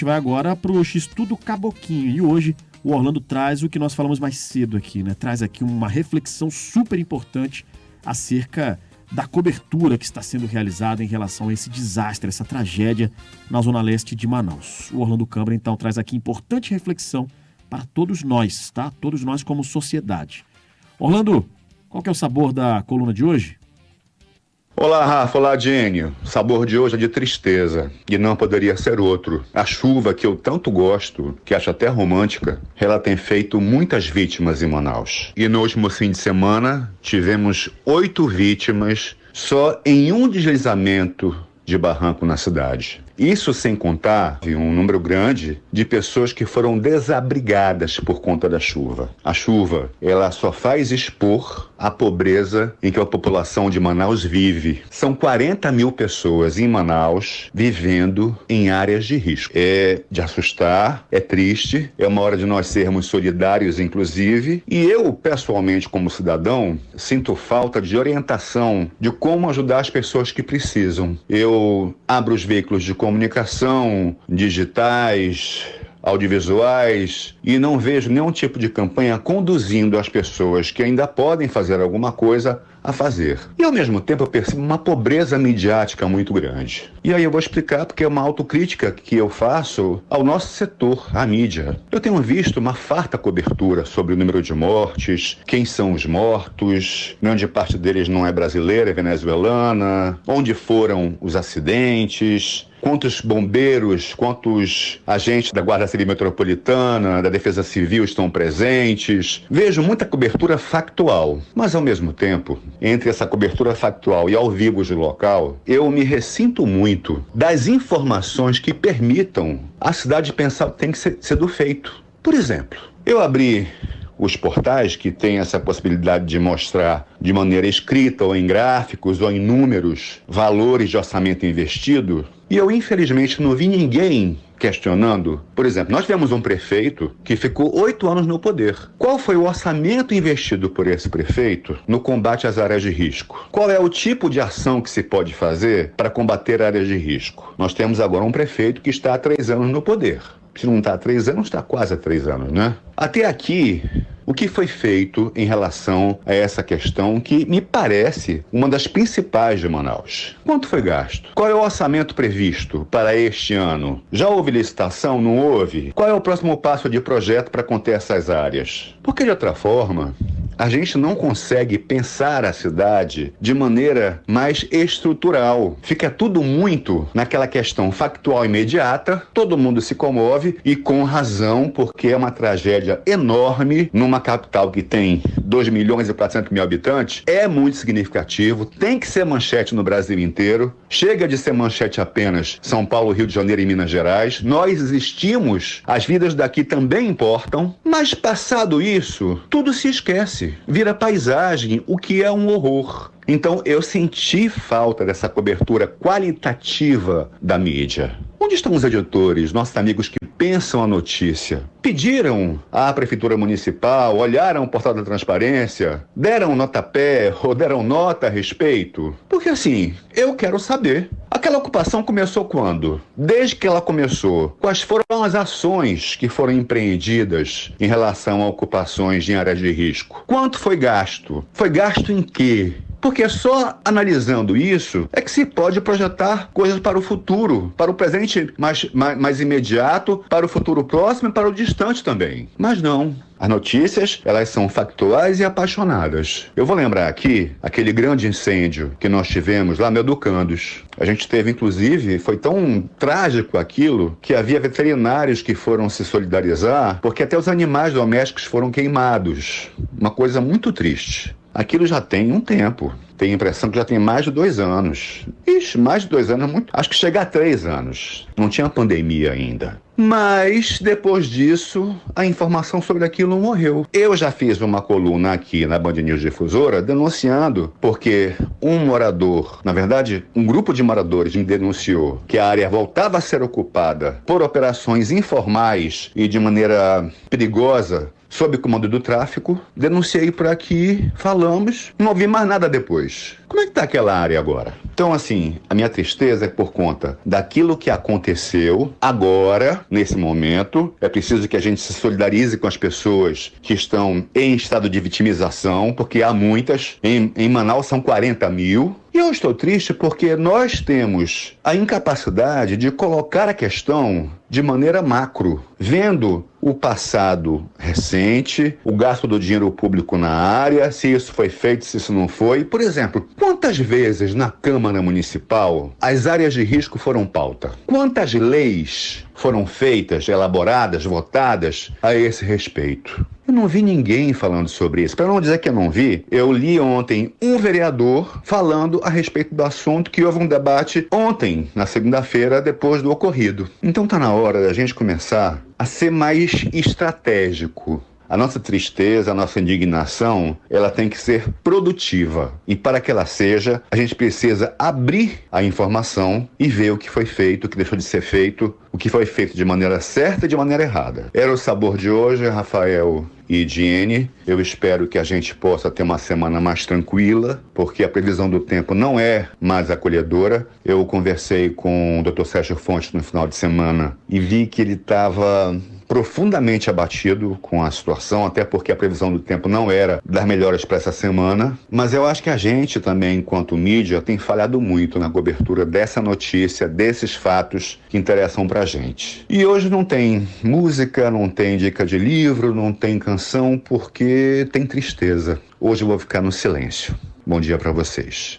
gente vai agora para o X-Tudo Caboquinho e hoje o Orlando traz o que nós falamos mais cedo aqui, né? Traz aqui uma reflexão super importante acerca da cobertura que está sendo realizada em relação a esse desastre, essa tragédia na zona leste de Manaus. O Orlando Câmara, então, traz aqui importante reflexão para todos nós, tá? Todos nós como sociedade. Orlando, qual que é o sabor da coluna de hoje? Olá, Rafa. Olá, Jenny. O sabor de hoje é de tristeza, e não poderia ser outro. A chuva que eu tanto gosto, que acho até romântica, ela tem feito muitas vítimas em Manaus. E no último fim de semana, tivemos 8 vítimas só em um deslizamento de barranco na cidade. Isso sem contar um número grande de pessoas que foram desabrigadas por conta da chuva. A chuva, ela só faz expor a pobreza em que a população de Manaus vive. São 40 mil pessoas em Manaus vivendo em áreas de risco. É de assustar, é triste, é uma hora de nós sermos solidários, inclusive. E eu, pessoalmente, como cidadão, sinto falta de orientação de como ajudar as pessoas que precisam. Eu abro os veículos de comunicação, digitais, audiovisuais, e não vejo nenhum tipo de campanha conduzindo as pessoas que ainda podem fazer alguma coisa a fazer. E ao mesmo tempo eu percebo uma pobreza midiática muito grande. E aí eu vou explicar porque é uma autocrítica que eu faço ao nosso setor, à mídia. Eu tenho visto uma farta cobertura sobre o número de mortes, quem são os mortos, grande parte deles não é brasileira, é venezuelana, onde foram os acidentes, quantos bombeiros, quantos agentes da Guarda Civil Metropolitana, da Defesa Civil estão presentes. Vejo muita cobertura factual, mas ao mesmo tempo, entre essa cobertura factual e ao vivo do local, eu me ressinto muito das informações que permitam a cidade pensar o que tem que ser sido feito. Por exemplo, eu abri os portais que têm essa possibilidade de mostrar de maneira escrita ou em gráficos ou em números valores de orçamento investido, e eu infelizmente não vi ninguém questionando. Por exemplo, nós tivemos um prefeito que ficou 8 anos no poder. Qual foi o orçamento investido por esse prefeito no combate às áreas de risco? Qual é o tipo de ação que se pode fazer para combater áreas de risco? Nós temos agora um prefeito que está há 3 anos no poder. Se não está há 3 anos, está quase há 3 anos, né? Até aqui, o que foi feito em relação a essa questão que me parece uma das principais de Manaus? Quanto foi gasto? Qual é o orçamento previsto para este ano? Já houve licitação? Não houve? Qual é o próximo passo de projeto para conter essas áreas? Porque de outra forma, a gente não consegue pensar a cidade de maneira mais estrutural. Fica tudo muito naquela questão factual imediata, todo mundo se comove e com razão, porque é uma tragédia enorme numa capital que tem 2.400.000 habitantes. É muito significativo, tem que ser manchete no Brasil inteiro. Chega de ser manchete apenas São Paulo, Rio de Janeiro e Minas Gerais. Nós existimos, as vidas daqui também importam, mas passado isso, tudo se esquece. Vira paisagem, o que é um horror. Então eu senti falta dessa cobertura qualitativa da mídia. Onde estão os editores, nossos amigos que pensam a notícia? Pediram à Prefeitura Municipal, olharam o portal da transparência, deram notapé ou deram nota a respeito? Porque assim, eu quero saber. Aquela ocupação começou quando? Desde que ela começou, quais foram as ações que foram empreendidas em relação a ocupações em áreas de risco? Quanto foi gasto? Foi gasto em quê? Porque só analisando isso é que se pode projetar coisas para o futuro, para o presente mais imediato, para o futuro próximo e para o distante também. Mas não. As notícias, elas são factuais e apaixonadas. Eu vou lembrar aqui aquele grande incêndio que nós tivemos lá no Educandos. A gente teve, inclusive, foi tão trágico aquilo, que havia veterinários que foram se solidarizar, porque até os animais domésticos foram queimados. Uma coisa muito triste. Aquilo já tem um tempo. Tenho a impressão que já tem mais de 2 anos. Ixi, mais de 2 anos é muito. Acho que chega a 3 anos. Não tinha pandemia ainda. Mas, depois disso, a informação sobre aquilo morreu. Eu já fiz uma coluna aqui na Band News Difusora denunciando, porque um morador, na verdade, um grupo de moradores me denunciou que a área voltava a ser ocupada por operações informais e de maneira perigosa, sob comando do tráfico. Denunciei por aqui, falamos, não ouvi mais nada depois. Correios. Como é que está aquela área agora? Então, assim, a minha tristeza é por conta daquilo que aconteceu agora, nesse momento. É preciso que a gente se solidarize com as pessoas que estão em estado de vitimização, porque há muitas. Em Manaus são 40 mil. E eu estou triste porque nós temos a incapacidade de colocar a questão de maneira macro, vendo o passado recente, o gasto do dinheiro público na área, se isso foi feito, se isso não foi. Por exemplo, quantas vezes na Câmara Municipal as áreas de risco foram pauta? Quantas leis foram feitas, elaboradas, votadas a esse respeito? Eu não vi ninguém falando sobre isso. Para não dizer que eu não vi, eu li ontem um vereador falando a respeito do assunto, que houve um debate ontem, na segunda-feira, depois do ocorrido. Então está na hora da gente começar a ser mais estratégico. A nossa tristeza, a nossa indignação, ela tem que ser produtiva. E para que ela seja, a gente precisa abrir a informação e ver o que foi feito, o que deixou de ser feito, o que foi feito de maneira certa e de maneira errada. Era o Sabor de hoje, Rafael e Diene. Eu espero que a gente possa ter uma semana mais tranquila, porque a previsão do tempo não é mais acolhedora. Eu conversei com o Dr. Sérgio Fontes no final de semana e vi que ele estava profundamente abatido com a situação, até porque a previsão do tempo não era das melhores para essa semana. Mas eu acho que a gente também, enquanto mídia, tem falhado muito na cobertura dessa notícia, desses fatos que interessam pra gente. E hoje não tem música, não tem dica de livro, não tem canção, porque tem tristeza. Hoje eu vou ficar no silêncio. Bom dia para vocês.